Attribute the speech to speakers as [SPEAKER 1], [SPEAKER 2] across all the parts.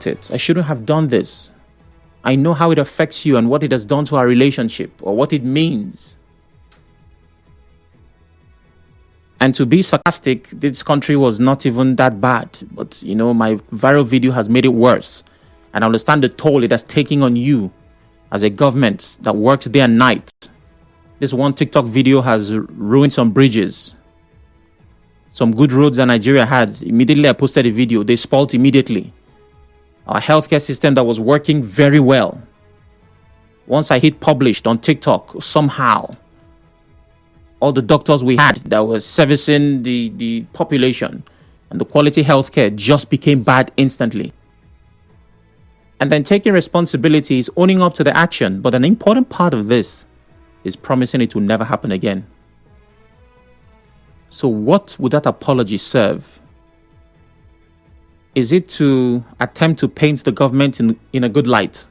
[SPEAKER 1] about it. I shouldn't have done this. I know how it affects you and what it has done to our relationship or what it means. And to be sarcastic, this country was not even that bad. But, my viral video has made it worse. And I understand the toll it has taken on you as a government that works day and night. This one TikTok video has ruined some bridges. Some good roads that Nigeria had. Immediately I posted a video. They spoiled immediately. Our healthcare system that was working very well. Once I hit published on TikTok, somehow, all the doctors we had that was servicing the population and the quality healthcare just became bad instantly. And then taking responsibility is owning up to the action. But an important part of this is promising it will never happen again. So what would that apology serve? Is it to attempt to paint the government in a good light?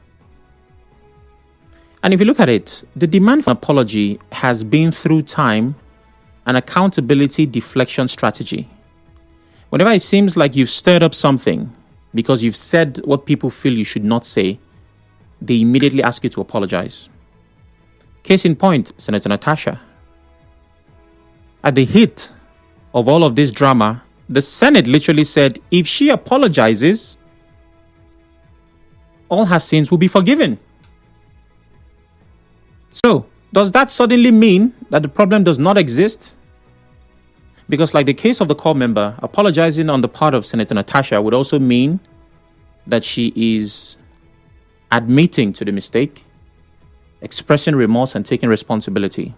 [SPEAKER 1] And if you look at it, the demand for an apology has been through time an accountability deflection strategy. Whenever it seems like you've stirred up something because you've said what people feel you should not say, they immediately ask you to apologize. Case in point, Senator Natasha. At the heat of all of this drama, the Senate literally said if she apologizes, all her sins will be forgiven. So, does that suddenly mean that the problem does not exist? Because like the case of the core member, apologizing on the part of Senator Natasha would also mean that she is admitting to the mistake, expressing remorse and taking responsibility.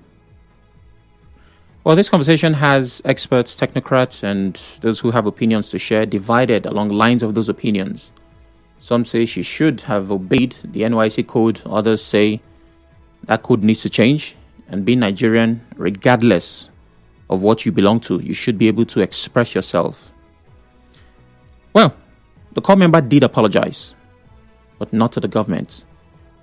[SPEAKER 1] Well, this conversation has experts, technocrats, and those who have opinions to share divided along lines of those opinions. Some say she should have obeyed the NYSC code. Others say that code needs to change. And being Nigerian, regardless of what you belong to, you should be able to express yourself. Well, the core member did apologize, but not to the government.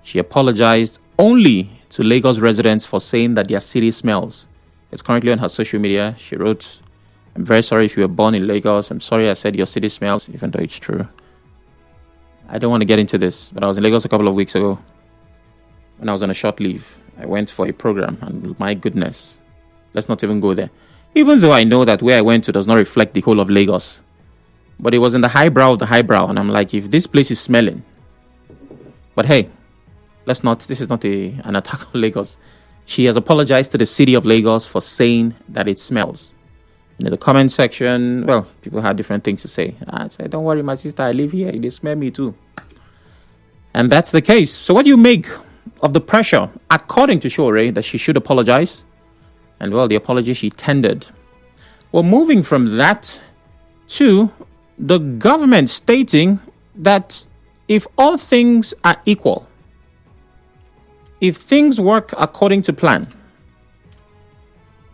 [SPEAKER 1] She apologized only to Lagos residents for saying that their city smells. It's currently on her social media. She wrote, "I'm very sorry if you were born in Lagos. I'm sorry I said your city smells," even though it's true. I don't want to get into this, but I was in Lagos a couple of weeks ago when I was on a short leave. I went for a program, and my goodness, let's not even go there. Even though I know that where I went to does not reflect the whole of Lagos. But it was in the highbrow of the highbrow, and I'm like, if this place is smelling. But hey, this is not an attack on Lagos. She has apologized to the city of Lagos for saying that it smells. In the comment section, well, people had different things to say. I said, don't worry, my sister, I live here. They smell me too. And that's the case. So what do you make of the pressure, according to Shore, that she should apologize? And well, the apology she tendered. Well, moving from that to the government stating that if all things are equal, if things work according to plan,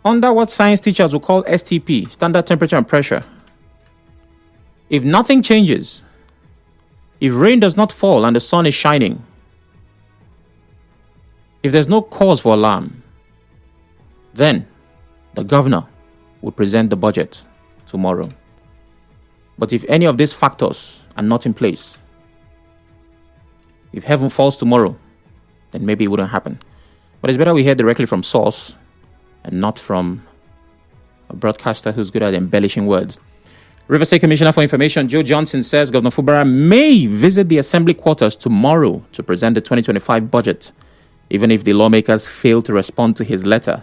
[SPEAKER 1] under what science teachers will call STP, standard temperature and pressure, if nothing changes, if rain does not fall and the sun is shining, if there's no cause for alarm, then the governor will present the budget tomorrow. But if any of these factors are not in place, if heaven falls tomorrow, then maybe it wouldn't happen. But it's better we hear directly from source and not from a broadcaster who's good at embellishing words. River State Commissioner for Information Joe Johnson says Governor Fubara may visit the Assembly quarters tomorrow to present the 2025 budget, even if the lawmakers fail to respond to his letter.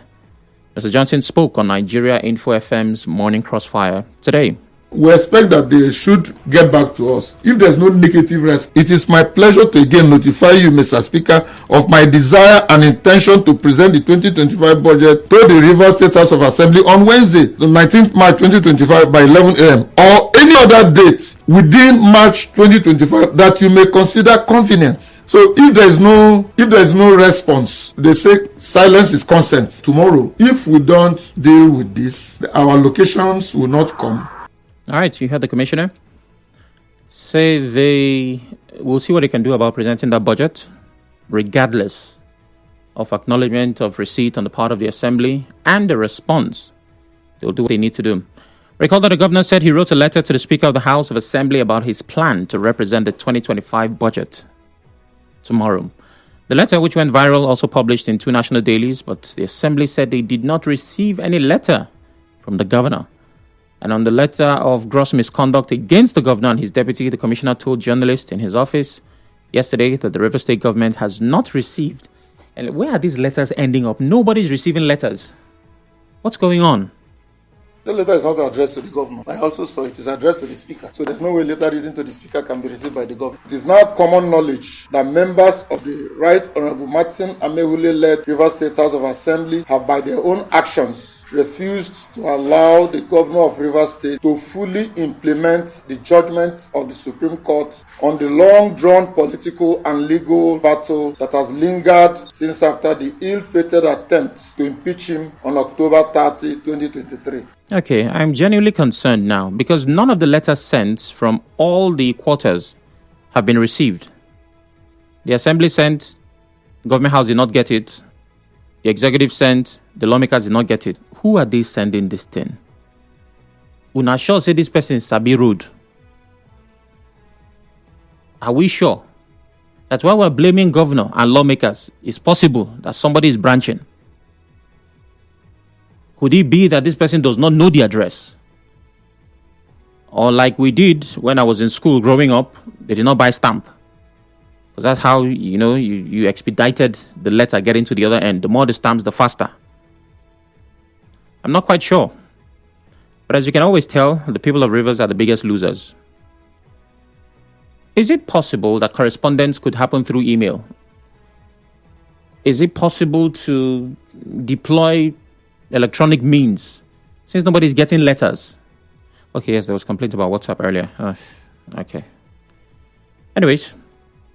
[SPEAKER 1] Mr. Johnson spoke on Nigeria Info FM's Morning Crossfire today.
[SPEAKER 2] We expect that they should get back to us. If there's no negative response, it is my pleasure to again notify you, Mr. Speaker, of my desire and intention to present the 2025 budget to the Rivers State House of Assembly on Wednesday, the 19th March 2025 by 11 a.m. or any other date within March 2025 that you may consider convenient. So if there is no response, they say silence is consent. Tomorrow, if we don't deal with this, our locations will not come.
[SPEAKER 1] All right, you heard the commissioner say they will see what they can do about presenting that budget, regardless of acknowledgement of receipt on the part of the assembly and the response. They'll do what they need to do. Recall that the governor said he wrote a letter to the Speaker of the House of Assembly about his plan to represent the 2025 budget tomorrow. The letter, which went viral, also published in 2 national dailies, but the Assembly said they did not receive any letter from the governor. And on the letter of gross misconduct against the governor and his deputy, the commissioner told journalists in his office yesterday that the River State government has not received. And where are these letters ending up? Nobody's receiving letters. What's going on?
[SPEAKER 2] The letter is not addressed to the governor. I also saw it is addressed to the speaker. So there's no way letter written to the speaker can be received by the governor. It is now common knowledge that members of the Right Honorable Martin Amewule-led River State House of Assembly have by their own actions refused to allow the governor of River State to fully implement the judgment of the Supreme Court on the long-drawn political and legal battle that has lingered since after the ill-fated attempt to impeach him on October 30, 2023.
[SPEAKER 1] Okay, I'm genuinely concerned now because none of the letters sent from all the quarters have been received. The Assembly sent, Government House did not get it. The Executive sent, the lawmakers did not get it. Who are they sending this thing? Una sure say this person is Sabi Road. Are we sure? That's why we're blaming governor and lawmakers. It's possible that somebody is branching. Could it be that this person does not know the address? Or like we did when I was in school growing up, they did not buy stamp. Because that's how, you expedited the letter getting to the other end. The more the stamps, the faster. I'm not quite sure. But as you can always tell, the people of Rivers are the biggest losers. Is it possible that correspondence could happen through email? Is it possible to deploy electronic means, since nobody's getting letters? Okay, yes, there was complaint about WhatsApp earlier. Okay. Anyways,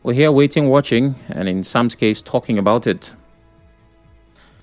[SPEAKER 1] we're here waiting, watching, and in Sam's case, talking about it.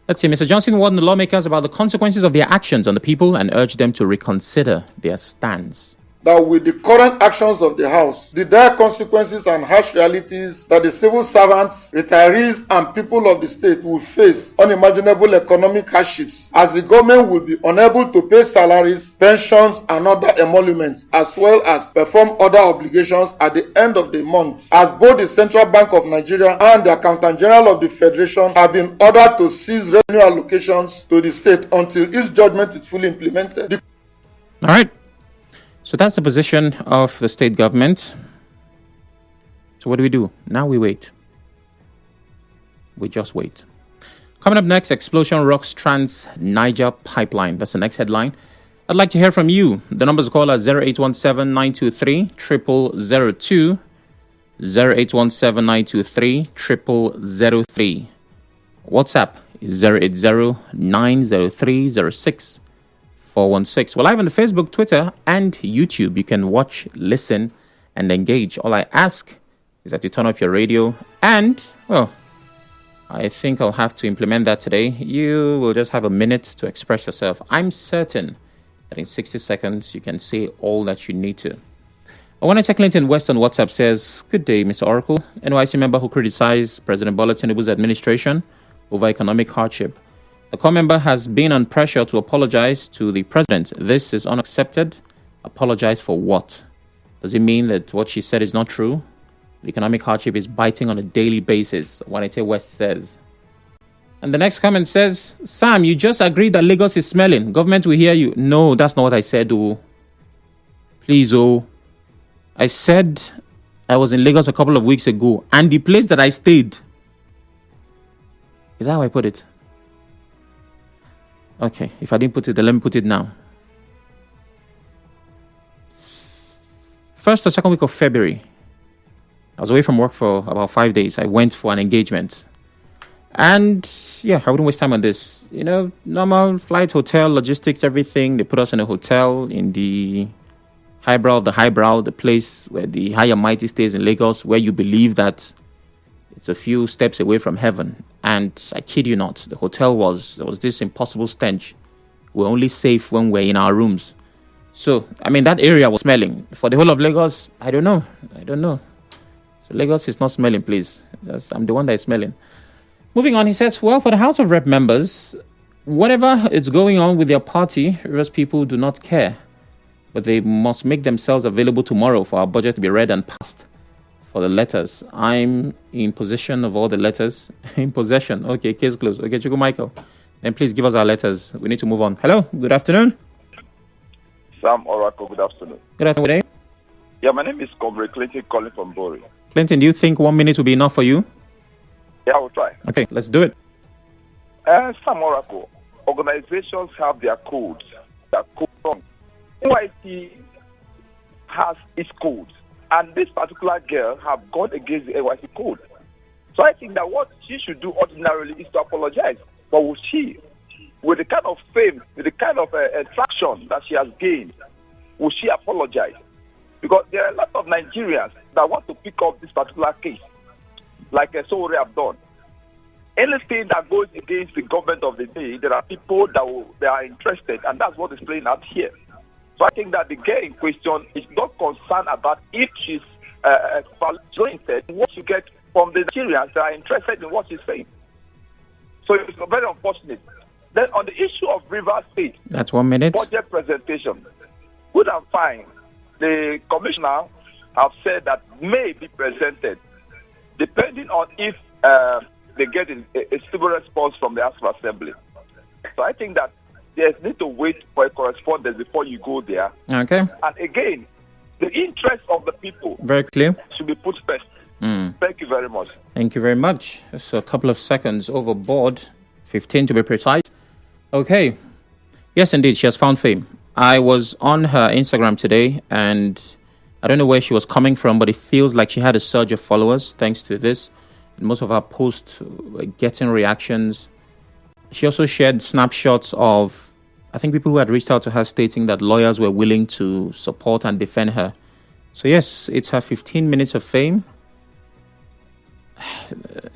[SPEAKER 1] Let's see. Mr. Johnson warned the lawmakers about the consequences of their actions on the people and urged them to reconsider their stance.
[SPEAKER 2] That with the current actions of the House, the dire consequences and harsh realities that the civil servants, retirees, and people of the state will face unimaginable economic hardships, as the government will be unable to pay salaries, pensions, and other emoluments, as well as perform other obligations at the end of the month, as both the Central Bank of Nigeria and the Accountant General of the Federation have been ordered to cease revenue allocations to the state until its judgment is fully implemented.
[SPEAKER 1] All right. So that's the position of the state government. So what do? Now we wait. We just wait. Coming up next, explosion rocks Trans-Niger Pipeline. That's the next headline. I'd like to hear from you. The numbers to call are 0817-923-0002, 0817-923-0003. WhatsApp is 080-903-06. 416. We're live on the Facebook, Twitter, and YouTube. You can watch, listen, and engage. All I ask is that you turn off your radio and, well, I think I'll have to implement that today. You will just have a minute to express yourself. I'm certain that in 60 seconds you can say all that you need to. I want to check Clinton West on WhatsApp says, "Good day, Mr. Oracle. NYSC member who criticized President Bola Tinubu's administration over economic hardship. The core member has been on pressure to apologize to the president. This is unaccepted. Apologize for what? Does it mean that what she said is not true? The economic hardship is biting on a daily basis," Wanete West says. And the next comment says, "Sam, you just agreed that Lagos is smelling. Government will hear you." No, that's not what I said, oh. Please, oh. I said I was in Lagos a couple of weeks ago, and the place that I stayed. Is that how I put it? Okay, if I didn't put it, then let me put it now. First or second week of February, I was away from work for about 5 days. I went for an engagement. And yeah, I wouldn't waste time on this. Normal flight, hotel, logistics, everything. They put us in a hotel in the highbrow of the highbrow, the place where the high and mighty stays in Lagos, where you believe that it's a few steps away from heaven. And I kid you not, there was this impossible stench. We're only safe when we're in our rooms. So, that area was smelling. For the whole of Lagos, I don't know. So Lagos is not smelling, please. I'm the one that is smelling. Moving on, he says, well, for the House of Rep members, whatever is going on with their party, Rivers people do not care. but they must make themselves available tomorrow for our budget to be read and passed. For the letters, I'm in possession of all the letters. In possession. Okay, case closed. Okay, Chico Michael. Then please give us our letters. We need to move on. Hello, good afternoon.
[SPEAKER 3] Sam Oracle, good afternoon.
[SPEAKER 1] Good afternoon.
[SPEAKER 3] Yeah, my name is Comrade Clinton calling from Bori.
[SPEAKER 1] Clinton, do you think 1 minute will be enough for you?
[SPEAKER 3] Yeah, I will try.
[SPEAKER 1] Okay, let's do it.
[SPEAKER 3] Sam Oracle, organizations have their codes. Their code. NYSC has its codes. And this particular girl have gone against the NYSC code. So I think that what she should do ordinarily is to apologize. But will she, with the kind of fame, with the kind of traction that she has gained, will she apologize? Because there are a lot of Nigerians that want to pick up this particular case, like Sowore have done. Anything that goes against the government of the day, there are people that are interested, and that's what is playing out here. So I think that the girl in question is not concerned about if she's interested in what you get from the Nigerians that are interested in what she's saying. So it's very unfortunate. Then on the issue of Rivers State,
[SPEAKER 1] that's 1 minute.
[SPEAKER 3] Budget presentation, good and fine. The commissioner have said that may be presented, depending on if they get a civil response from the House of Assembly. So I think that there's need to wait for a correspondence before you go there.
[SPEAKER 1] Okay.
[SPEAKER 3] And again, the interest of the people
[SPEAKER 1] very clear
[SPEAKER 3] should be put first. Thank you very much.
[SPEAKER 1] Thank you very much. So a couple of seconds overboard, 15 to be precise. Okay. Yes, indeed, she has found fame. I was on her Instagram today, and I don't know where she was coming from, but it feels like she had a surge of followers thanks to this. And most of her posts were getting reactions. She also shared snapshots of, I think, people who had reached out to her stating that lawyers were willing to support and defend her. So yes, it's her 15 minutes of fame.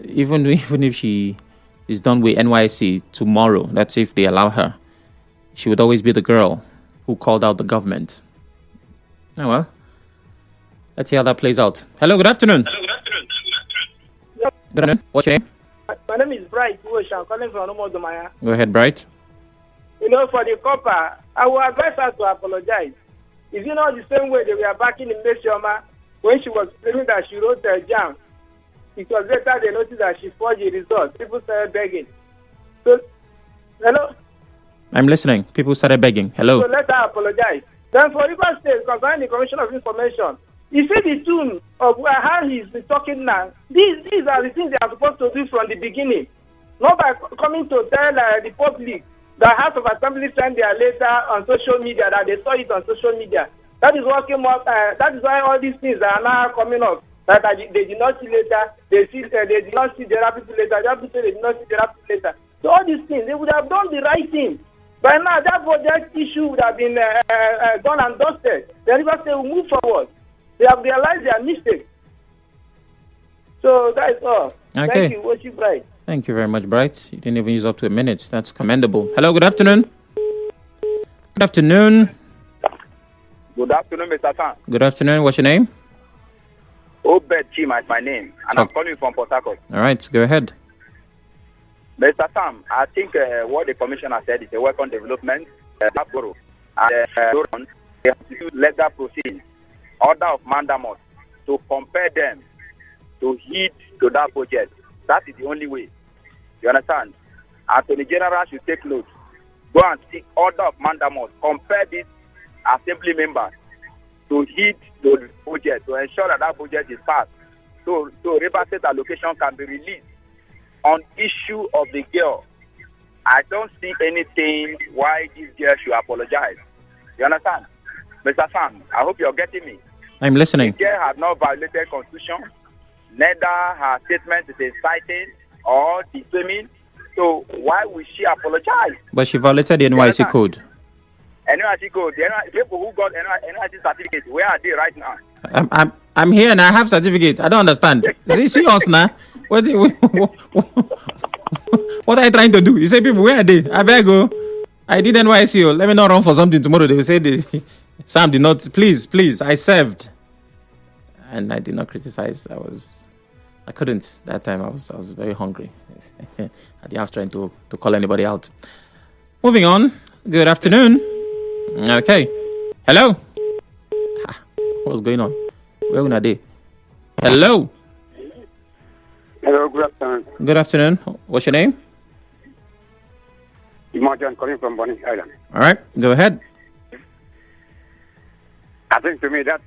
[SPEAKER 1] Even if she is done with NYSC tomorrow, that's if they allow her, she would always be the girl who called out the government. Oh well, let's see how that plays out. Hello, good afternoon. Good afternoon. What's your name?
[SPEAKER 4] My name is Bright. I'm calling from Omodomaya.
[SPEAKER 1] Go ahead, Bright.
[SPEAKER 4] You know, for the copper, I will advise her to apologize. Is it not the same way they were backing in Mesioma when she was claiming that she wrote the jam? It was later they noticed that she forged the results. People started begging. So, hello?
[SPEAKER 1] I'm listening. People started begging. Hello?
[SPEAKER 4] So let her apologize. Then for Rivers State, concerning the Commission of Information, you see the tune of how he's been talking now. These are the things they are supposed to do from the beginning. Not by coming to tell the public that House of Assembly sent their letter on social media, that they saw it on social media. That is what came up. That is why all these things are now coming up. That they did not see later. They did not see the rapid later. The rapid they did not see the rapid later. So all these things, they would have done the right thing. By now, that budget issue would have been done and dusted. The Rivers State will move forward. They have realized their mistake. So that is all.
[SPEAKER 1] Okay.
[SPEAKER 4] Thank you, Worship Bright.
[SPEAKER 1] Thank you very much, Bright. You didn't even use up to a minute. That's commendable. Hello, good afternoon. Good afternoon.
[SPEAKER 5] Good afternoon, Mr. Sam.
[SPEAKER 1] Good afternoon. What's your name?
[SPEAKER 5] Obed Chima is my name, and I'm calling from Port Harcourt.
[SPEAKER 1] All right, go ahead.
[SPEAKER 5] Mr. Sam, I think what the commissioner said is a welcome development. They have to use legal proceedings, order of mandamus, to compare them to heed to that budget. That is the only way. You understand? Attorney General should take note. Go and seek order of mandamus. Compare these assembly members to heed to the budget, to ensure that that budget is passed. So Rivers State allocation can be released. On issue of the girl, I don't see anything why this girl should apologize. You understand? Mr. Sam, I hope you're getting me.
[SPEAKER 1] I'm listening.
[SPEAKER 5] The girl has not violated Constitution. Neither her statement is inciting or defaming. So why would she apologize?
[SPEAKER 1] But she violated the NYSC code.
[SPEAKER 5] NYSC code. The people who got NYSC certificate, where are they right now?
[SPEAKER 1] I'm here and I have certificate. I don't understand. See us now. What are you trying to do? You say, people, where are they? I better go. I did NYSC. Let me not run for something tomorrow. They will say Sam did not. Please. I served, and I did not criticize. I couldn't that time. I was very hungry. I didn't have strength to call anybody out. Moving on. Good afternoon. Okay. Hello. What's going on? Where are they? Hello.
[SPEAKER 6] Hello, good afternoon.
[SPEAKER 1] Good afternoon. What's your name?
[SPEAKER 6] Imogen calling from Bonny Island.
[SPEAKER 1] All right, go ahead.
[SPEAKER 6] I think to me that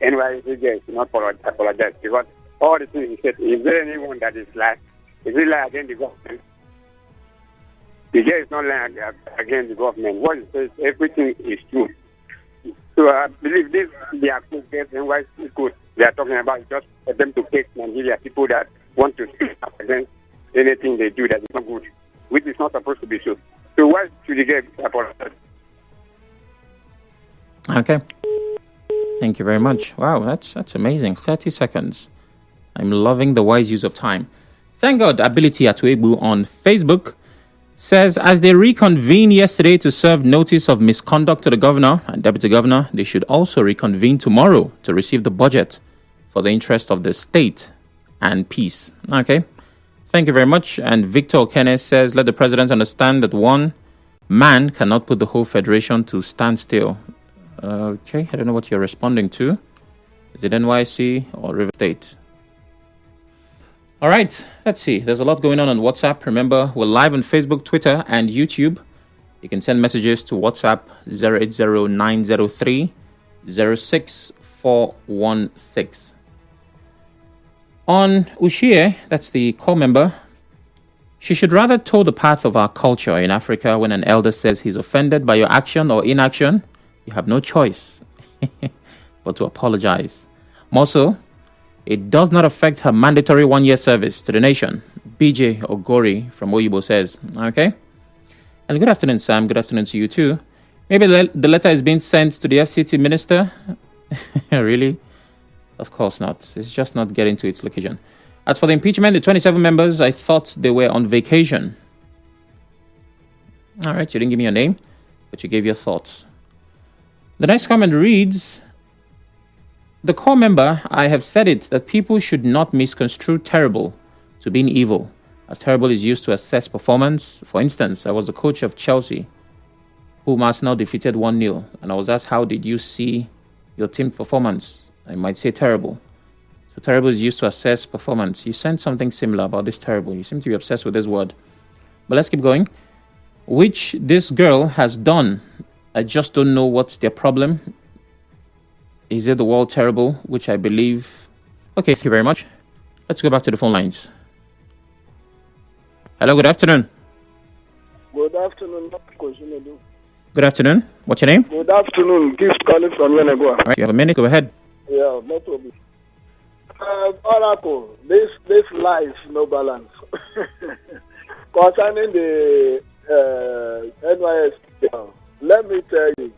[SPEAKER 6] NYSC is not apologize because all the things he said, is there anyone that is like, is it like against the government? The guy is not like against the government. What he says, everything is true. So I believe this, they are good, NYSC good. They are talking about just for them to take Nigeria, people that want to speak up against anything they do that is not good, which is not supposed to be so. So why should the guy apologize?
[SPEAKER 1] Okay. Thank you very much. Wow, that's amazing. 30 seconds. I'm loving the wise use of time. Thank God, Ability Atuebu on Facebook says, as they reconvened yesterday to serve notice of misconduct to the governor and deputy governor, they should also reconvene tomorrow to receive the budget for the interest of the state and peace. Okay. Thank you very much. And Victor Okene says, let the president understand that one man cannot put the whole federation to stand still. Okay, I don't know what you're responding to. Is it NYSC or River State? All right, let's see. There's a lot going on WhatsApp. Remember, we're live on Facebook, Twitter, and YouTube. You can send messages to WhatsApp 080-903-06416. On Ushie, that's the call member, she should rather toe the path of our culture in Africa when an elder says he's offended by your action or inaction. You have no choice but to apologize. More so, it does not affect her mandatory 1-year service to the nation. BJ Ogori from Oyibo says, okay. And good afternoon, Sam. Good afternoon to you too. Maybe the letter is being sent to the FCT minister. Really? Of course not. It's just not getting to its location. As for the impeachment, the 27 members, I thought they were on vacation. All right, you didn't give me your name, but you gave your thoughts. The next comment reads, the core member, I have said it, that people should not misconstrue terrible to being evil, as terrible is used to assess performance. For instance, I was the coach of Chelsea, whom Arsenal defeated 1-0, and I was asked, how did you see your team performance? I might say terrible. So terrible is used to assess performance. You sent something similar about this terrible. You seem to be obsessed with this word. But let's keep going. Which this girl has done. I just don't know what's their problem. Is it the world terrible? Which I believe. Okay, thank you very much. Let's go back to the phone lines. Hello, good afternoon.
[SPEAKER 7] Good afternoon.
[SPEAKER 1] Good afternoon. What's your name?
[SPEAKER 7] Good afternoon. Gift calling from Yenegoa.
[SPEAKER 1] All right, you have a minute. Go ahead.
[SPEAKER 7] Yeah, no problem. Oracle, this life no balance. Concerning the NYSC, let me tell you,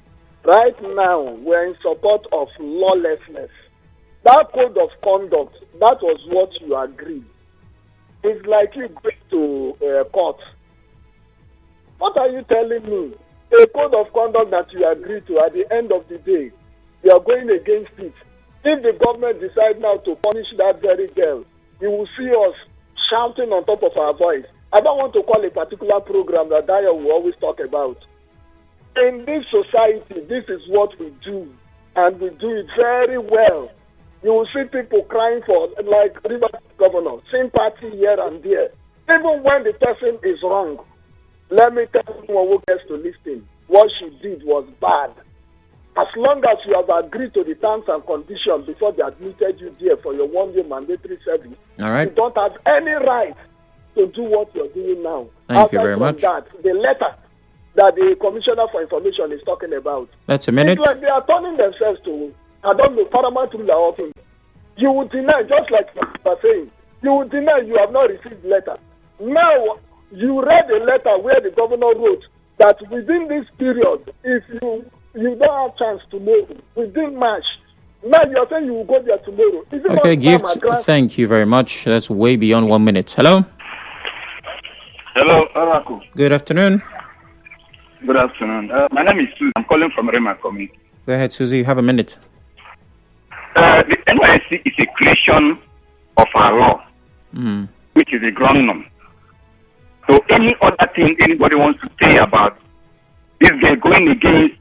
[SPEAKER 7] right now we're in support of lawlessness. That code of conduct, that was what you agreed. It's like you going to court. What are you telling me? A code of conduct that you agreed to, at the end of the day, you are going against it. If the government decides now to punish that very girl, you will see us shouting on top of our voice. I don't want to call a particular program that Daya will always talk about. In this society, this is what we do, and we do it very well. You will see people crying for, like River Governor, sympathy here and there. Even when the person is wrong, let me tell someone who gets to listen, what she did was bad. As long as you have agreed to the terms and conditions before they admitted you there for your 1-year mandatory service,
[SPEAKER 1] all right,
[SPEAKER 7] you don't have any right to do what you're doing now.
[SPEAKER 1] Thank you very much.
[SPEAKER 7] That, the letter that the Commissioner for Information is talking about.
[SPEAKER 1] That's a minute.
[SPEAKER 7] It's like they are turning themselves to, I don't know, paramount ruler or thing. You would deny, just like you are saying, you would deny you have not received the letter. Now, you read a letter where the governor wrote that within this period, if you don't have chance tomorrow, within March, now you are saying you will go there tomorrow.
[SPEAKER 1] Okay, Gift, thank you very much. That's way beyond 1 minute. Hello?
[SPEAKER 8] Hello, Oracle.
[SPEAKER 1] Good afternoon.
[SPEAKER 8] Good afternoon. My name is Susie. I'm calling from Rema Community.
[SPEAKER 1] Go ahead, Susie. You have a minute.
[SPEAKER 8] The NYSC is a creation of our law, which is a ground norm. So any other thing anybody wants to say about this guy going against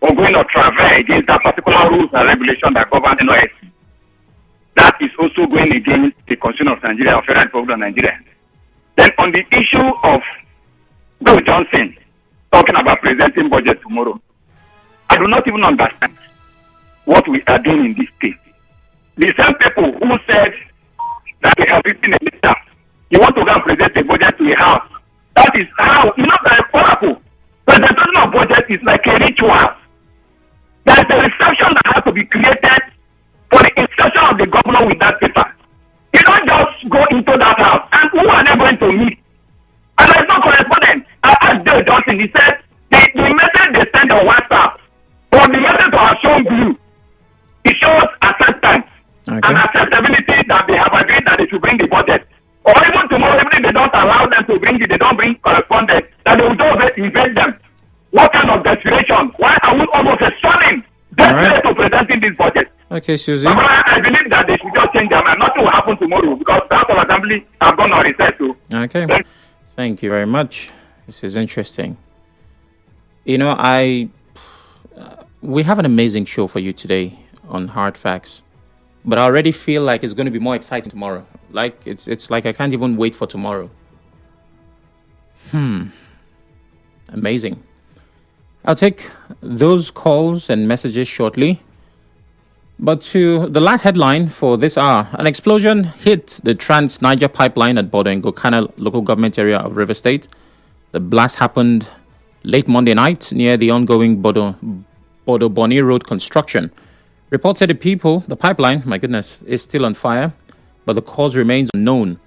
[SPEAKER 8] or going or travel against that particular rules and regulation that govern NYSC, that is also going against the Constitution of Nigeria, or Federal Republic of Nigeria. Then on the issue of Bill Johnson talking about presenting budget tomorrow, I do not even understand what we are doing in this state. The same people who said that they have written a letter, you want to go and present a budget to a house. That is how, that oracle. Presentation of budget is like a ritual. There is a reception that has to be created for the instruction of the governor with that paper. You don't just go into that house. And who are they going to meet? And there is no correspondence. I asked Dale Johnson, he said, the message they send on WhatsApp, or the message was shown blue, it shows acceptance and acceptability that they have agreed that they should bring the budget. Or even tomorrow, even if they don't allow them to bring it, they don't bring correspondence, that they will just invade them. What kind of desperation? Why are we almost stunning desperate to presenting this budget?
[SPEAKER 1] Okay, Susie.
[SPEAKER 8] I believe that they should just change their mind. Nothing will happen tomorrow because the House of Assembly have gone on recess too.
[SPEAKER 1] Okay. Thank you very much. This is interesting. We have an amazing show for you today on Hard Facts, but I already feel like it's going to be more exciting tomorrow. Like it's like I can't even wait for tomorrow. Amazing. I'll take those calls and messages shortly. But to the last headline for this hour, an explosion hit the Trans-Niger Pipeline at Bodo and Gokana local government area of River State. The blast happened late Monday night near the ongoing Bodo Boni Road construction. Reports said the pipeline, is still on fire, but the cause remains unknown.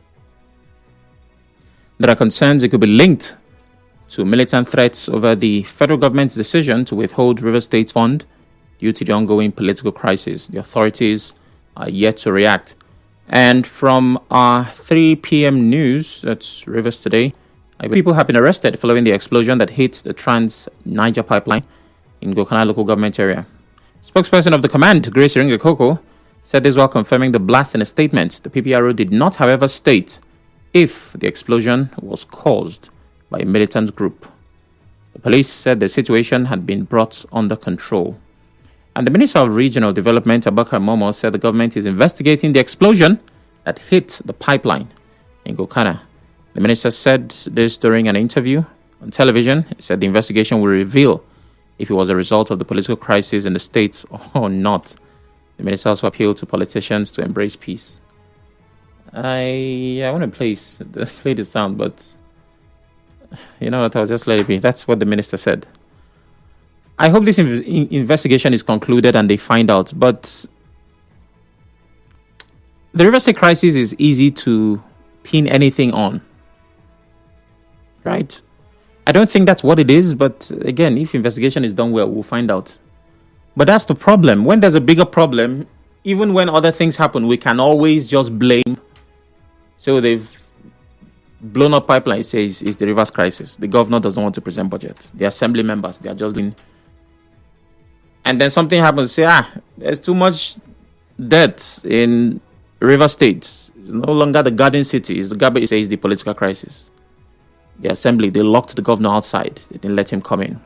[SPEAKER 1] There are concerns it could be linked to militant threats over the federal government's decision to withhold River State's fund due to the ongoing political crisis. The authorities are yet to react. And from our 3 p.m. news, that's Rivers Today, people have been arrested following the explosion that hit the Trans-Niger Pipeline in Gokana local government area. Spokesperson of the command, Grace Iringekoko, said this while confirming the blast in a statement. The PPRO did not, however, state if the explosion was caused by a militant group. The police said the situation had been brought under control. And the Minister of Regional Development, Abubakar Momo, said the government is investigating the explosion that hit the pipeline in Gokana. The minister said this during an interview on television. He said the investigation will reveal if it was a result of the political crisis in the state or not. The minister also appealed to politicians to embrace peace. I want to play the sound, but you know what? I'll just let it be. That's what the minister said. I hope this investigation is concluded and they find out. But the River State crisis is easy to pin anything on, right? I don't think that's what it is. But again, if investigation is done well, we'll find out. But that's the problem. When there's a bigger problem, even when other things happen, we can always just blame. So they've blown up pipeline, says it's the rivers crisis. The governor doesn't want to present budget. The assembly members, they are just doing. And then something happens, say, there's too much debt in River State. It's no longer the garden city. It's the Gabe says the political crisis. The assembly, they locked the governor outside. They didn't let him come in.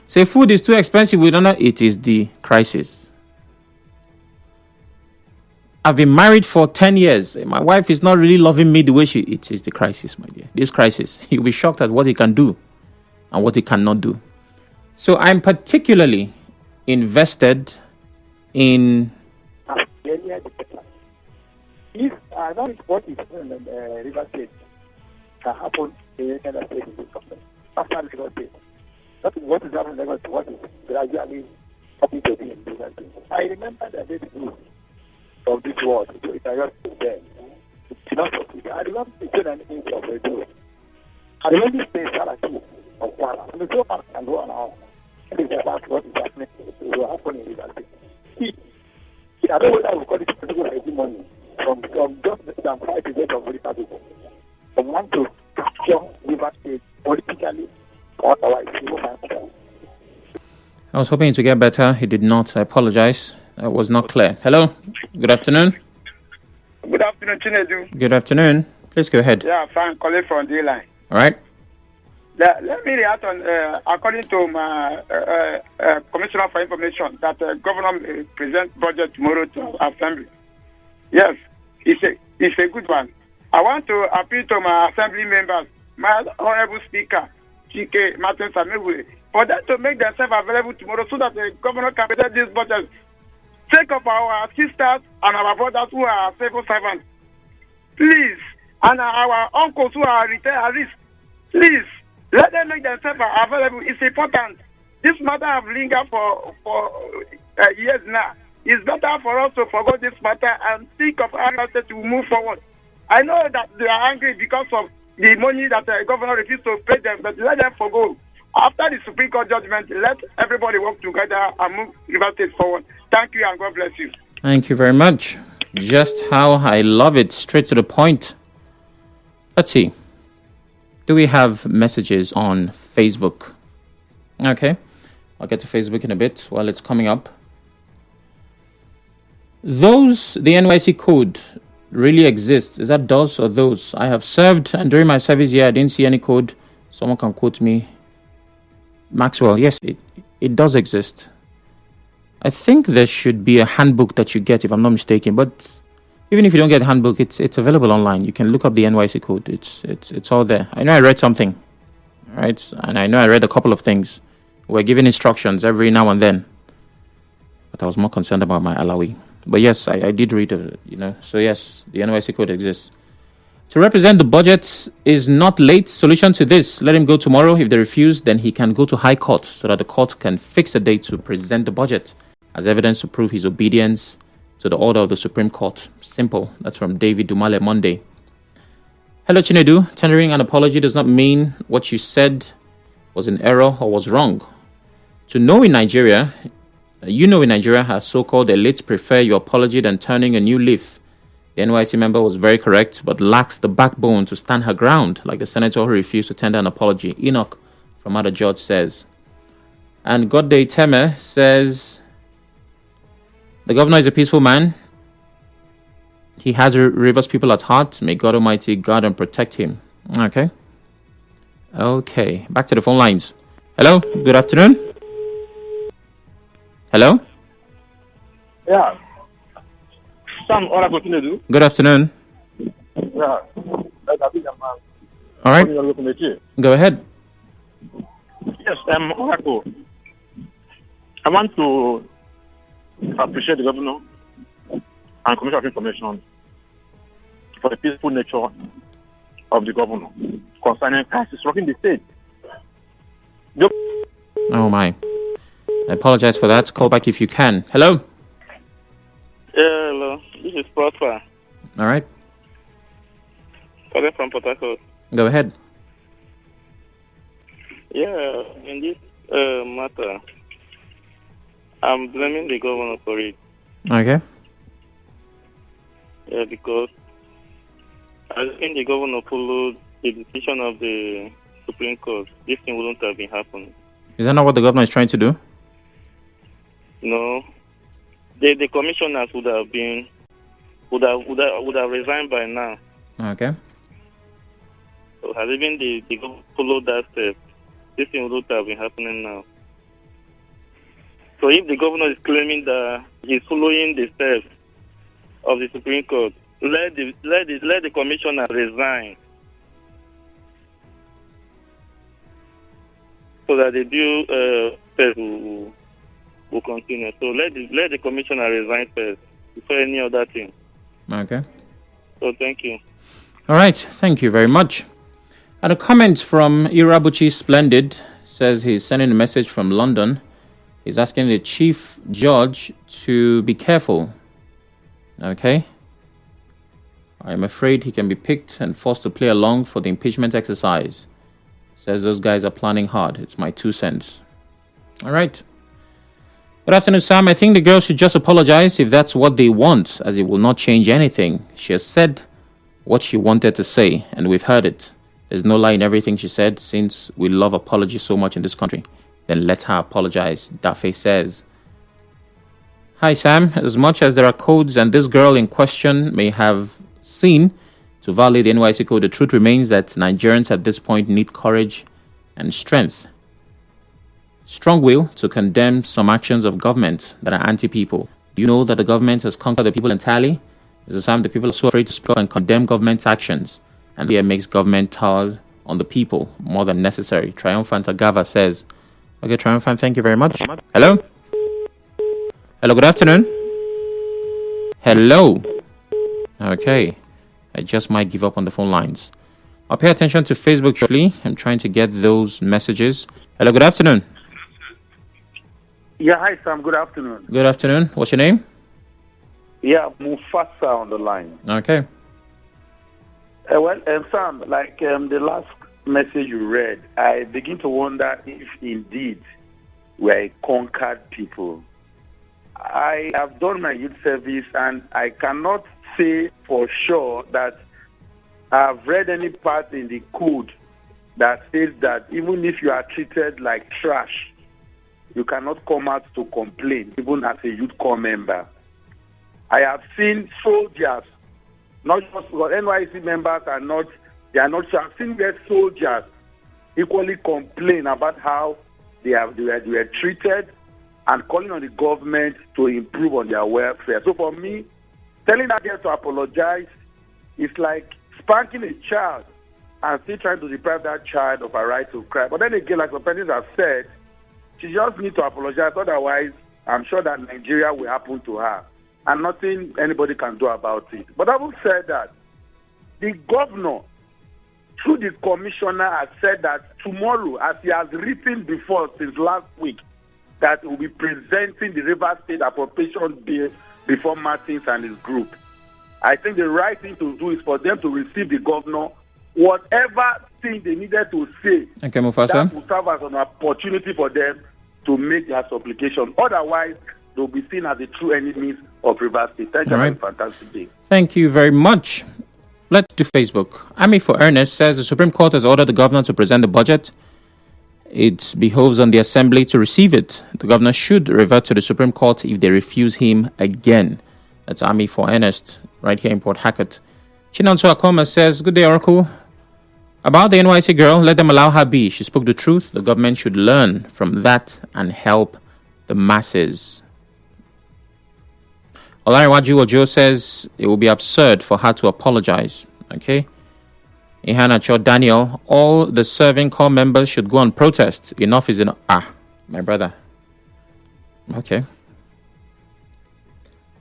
[SPEAKER 1] Say food is too expensive. We don't know. It is the crisis. I've been married for 10 years. My wife is not really loving me the way it is the crisis, my dear. This crisis. You'll be shocked at what he can do and what he cannot do. So I'm particularly invested in...
[SPEAKER 9] If that is what is in the River State can happen in any other state in this country. After River State. That is what is happening in River State, what is gradually happening to be in this country. I remember the day of this world, it was there. I remember the anything of radio. I remember the Saraki of Kwara. And the two parts can go on. And it's about what is happening in River State. I don't know whether we call it political hegemony from just than 5% of River people. From one to capture River State politically or otherwise.
[SPEAKER 1] I was hoping to get better. It did not. I apologize. That was not clear. Hello. Good afternoon.
[SPEAKER 10] Good afternoon, Chinedu.
[SPEAKER 1] Good afternoon. Please go ahead.
[SPEAKER 10] Yeah, fine. Calling from D-Line.
[SPEAKER 1] All right.
[SPEAKER 9] Let me react on, according to my Commissioner for Information, that Governor will present budget tomorrow to Assembly. Yes, it's a good one. I want to appeal to my Assembly members, my Honorable Speaker, Chike Martin Samewe, for them to make themselves available tomorrow so that the Governor can present this budget. Take of our sisters and our brothers who are civil servants, please, and our uncles who are retirees, please. Let them make themselves available. It's important. This matter have lingered for years now. It's better for us to forget this matter and think of how to move forward. I know that they are angry because of the money that the governor refused to pay them, but let them forgo. After the Supreme Court judgment, let everybody work together and move River State forward. Thank you and God bless you.
[SPEAKER 1] Thank you very much. Just how I love it. Straight to the point. Let's see. Do we have messages on Facebook? Okay. I'll get to Facebook in a bit while it's coming up. The NYSC code really exists. Is that those or those? I have served, and during my service year, I didn't see any code. Someone can quote me. Maxwell, yes, it does exist. I think there should be a handbook that you get, if I'm not mistaken, but even if you don't get a handbook, it's available online. You can look up the NYSC code. It's all there. I know I read something, right? And I know I read a couple of things. We're given instructions every now and then. But I was more concerned about my Alawi. But yes, I did read it, So yes, the NYSC code exists. To represent the budget is not late. Solution to this, let him go tomorrow. If they refuse, then he can go to High Court so that the court can fix a date to present the budget as evidence to prove his obedience to the order of the Supreme Court. Simple. That's from David Dumale Monday. Hello, Chinedu. Tendering an apology does not mean what you said was in error or was wrong. You know in Nigeria, as so-called elites prefer your apology than turning a new leaf. The NYC member was very correct, but lacks the backbone to stand her ground, like the senator who refused to tender an apology. Enoch from Ada George says. And Godday Teme says, the governor is a peaceful man. He has Rivers people at heart. May God Almighty guard and protect him. Okay. Back to the phone lines. Hello. Good afternoon. Hello.
[SPEAKER 10] Yeah. Sam, all I continue to do.
[SPEAKER 1] Good afternoon.
[SPEAKER 10] Yeah.
[SPEAKER 1] All right. Go ahead.
[SPEAKER 10] Yes, Oracle. I want to appreciate the governor and Commissioner of Information for the peaceful nature of the governor concerning crisis rocking the state.
[SPEAKER 1] Oh my. I apologize for that. Call back if you can. Hello.
[SPEAKER 11] Hello. This is Prosper.
[SPEAKER 1] All right.
[SPEAKER 11] Calling from Port Harcourt.
[SPEAKER 1] Go ahead.
[SPEAKER 11] Yeah, in this matter, I'm blaming the governor for it.
[SPEAKER 1] Okay.
[SPEAKER 11] Yeah, because I think the governor followed the decision of the Supreme Court. This thing wouldn't have been happening.
[SPEAKER 1] Is that not what the governor is trying to do?
[SPEAKER 11] No. The commissioners would have resigned by now.
[SPEAKER 1] Okay.
[SPEAKER 11] So has even the government followed that step, this thing wouldn't have been happening now. So if the governor is claiming that he's following the steps of the Supreme Court, let the commissioner resign so that the due step will continue. So let the commissioner resign first before any other thing.
[SPEAKER 1] Okay.
[SPEAKER 11] So thank you.
[SPEAKER 1] All right. Thank you very much. And a comment from Irabuchi Splendid says he's sending a message from London. He's asking the chief judge to be careful. Okay. I'm afraid he can be picked and forced to play along for the impeachment exercise. Says those guys are planning hard. It's my 2 cents. All right. Good afternoon, Sam. I think the girl should just apologize if that's what they want, as it will not change anything. She has said what she wanted to say, and we've heard it. There's no lie in everything she said, since we love apology so much in this country. Then let her apologize, Dafe says. Hi, Sam. As much as there are codes and this girl in question may have seen to violate the NYSC code, the truth remains that Nigerians at this point need courage and strength. Strong will to condemn some actions of government that are anti-people. Do you know that the government has conquered the people entirely? It's a time the people are so afraid to speak up and condemn government's actions, and fear makes government toll on the people more than necessary. Triumphant Agava says, okay, Triumphant, thank you very much. Hello? Hello, good afternoon. Hello. Okay, I just might give up on the phone lines. I'll pay attention to Facebook shortly. I'm trying to get those messages. Hello, good afternoon.
[SPEAKER 12] Yeah, hi Sam, good afternoon.
[SPEAKER 1] Good afternoon. What's your name?
[SPEAKER 12] Yeah, Mufasa on the line.
[SPEAKER 1] Okay.
[SPEAKER 12] Sam, like the last message you read, I begin to wonder if indeed we're a conquered people. I have done my youth service and I cannot say for sure that I've read any part in the code that says that even if you are treated like trash, you cannot come out to complain, even as a youth corps member. I have seen soldiers, not just NYSC members they are not sure. I've seen where soldiers equally complain about how they were treated and calling on the government to improve on their welfare. So for me, telling that girl to apologize is like spanking a child and still trying to deprive that child of a right to cry. But then again, like some persons have said, she just needs to apologize. Otherwise, I'm sure that Nigeria will happen to her. And nothing anybody can do about it. But having said that, the governor, through the commissioner, has said that tomorrow, as he has written before since last week, that he will be presenting the River State appropriation bill before Martins and his group. I think the right thing to do is for them to receive the governor, whatever thing they needed to say,
[SPEAKER 1] okay, Mufasa,
[SPEAKER 12] that will serve as an opportunity for them to make their supplication. Otherwise, they'll be seen as the true enemies of River State. Thank you. Have a fantastic day.
[SPEAKER 1] Thank you very much. Let's do Facebook. Ami for Ernest says the Supreme Court has ordered the governor to present the budget. It behoves on the Assembly to receive it. The governor should revert to the Supreme Court if they refuse him again. That's Ami for Ernest, right here in Port Hackett. Chinonso Akoma says, good day, Oracle. About the NYC girl, let them allow her be. She spoke the truth. The government should learn from that and help the masses. Olariwaju Ojo says it will be absurd for her to apologize. Okay. Ihanacho Daniel, all the serving corps members should go on protest. Enough is enough. My brother. Okay.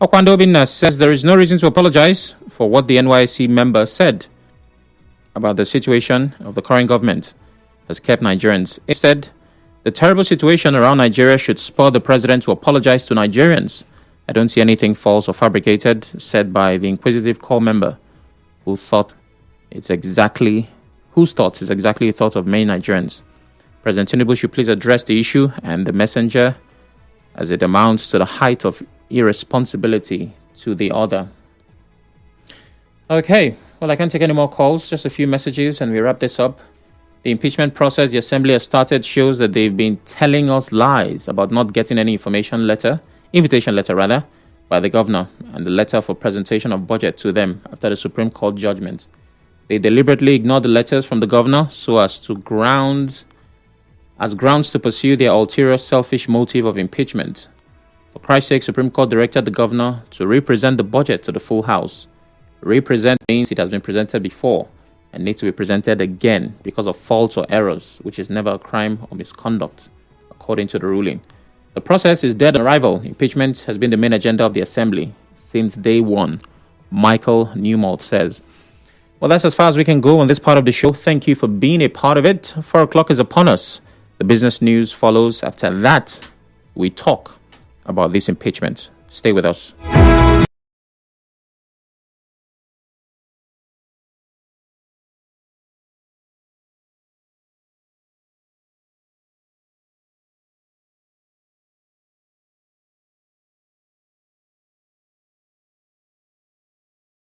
[SPEAKER 1] Okwando Binna says there is no reason to apologize for what the NYSC member said about the situation of the current government has kept Nigerians. Instead, the terrible situation around Nigeria should spur the president to apologize to Nigerians. I don't see anything false or fabricated said by the inquisitive corps member whose thought is exactly the thought of many Nigerians. President Tinubu should please address the issue and the messenger as it amounts to the height of irresponsibility to the other. Okay, well, I can't take any more calls, just a few messages and we wrap this up. The impeachment process the Assembly has started shows that they've been telling us lies about not getting any invitation letter, by the governor and the letter for presentation of budget to them after the Supreme Court judgment. They deliberately ignored the letters from the governor so as grounds to pursue their ulterior selfish motive of impeachment. For Christ's sake, Supreme Court directed the governor to represent the budget to the full House. Represent means it has been presented before and needs to be presented again because of faults or errors, which is never a crime or misconduct, according to the ruling. The process is dead on arrival. Impeachment has been the main agenda of the Assembly since day one, Michael Newmalt says. Well, that's as far as we can go on this part of the show. Thank you for being a part of it. 4 o'clock is upon us. The business news follows. After that, we talk about this impeachment. Stay with us.